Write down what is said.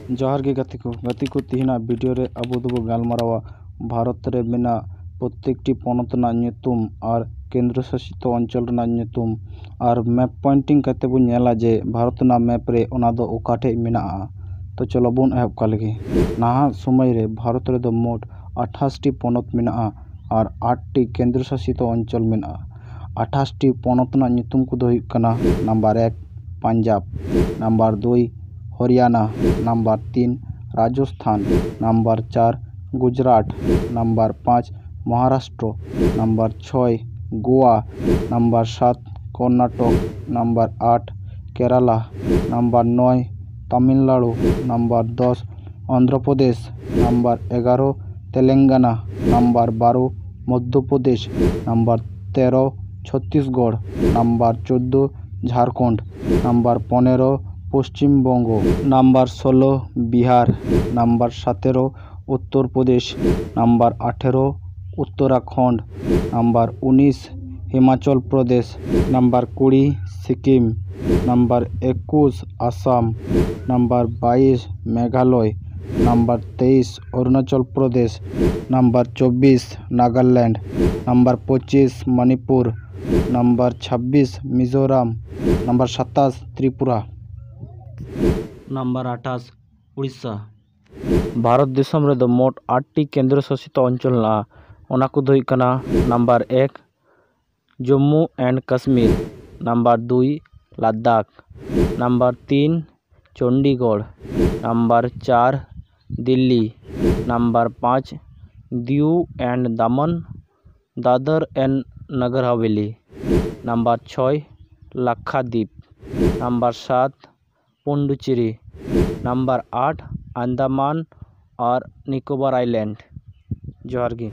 जोहार गे गाती को तिहिना वीडियो रे अबो दोबो गालमारावा भारत रे मेना प्रत्येकटी पनत ना ᱧᱩᱛᱩᱢ और केंद्र शासित अंचल रना ᱧᱩᱛᱩᱢ और मैप पॉइंटिंग करते बो नेला जे भारत ना मैप रे ओना दो ओकाठे मेनाआ। तो चलो बोन एहब का लगे नाहा समय रे भारत रे दो मोट 28 टी पनत मेनाआ और 8 टी केंद्र शासित अंचल मेनाआ। 28 टी पनत ना ᱧᱩᱛᱩᱢ को दो हुयुग कना number 1 Punjab, number 2 Haryana, number 3 Rajasthan, number 4 Gujarat, number 5 Maharashtra, number 6 Goa, number 7 Karnataka, number 8 Kerala, number 9 Tamil Nadu, number 10 Andhra Pradesh, number 11 Telangana, number 12 Madhya Pradesh, number 13 Chhattisgarh, number 14 Jharkhand, number 15 Paschim Bang, number 16 Bihar, number 17 Uttar Pradesh, number 18 Uttarakhand, number 19 Himachal Pradesh, number 20 Sikkim, number 21 Assam, number 22 Meghalaya, number 23 Arunachal Pradesh, number 24 Nagaland, number 25 Manipur, number 26 Mizoram, number 27 Tripura, number 28 Orissa. Bharat देशम रे दो मोट 8 टी केंद्र शासित अंचल ना ओना को हुयुग कना number 1 Jammu and Kashmir, number 2 Ladakh, number 3 Chandigarh, number 4 Delhi, number 5 Diu and Daman Dadar and Nagar Haveli, number 6 Lakshadweep, number 7 Puducherry, number 8 Andaman और निकोबार आइलैंड। जोहार गे।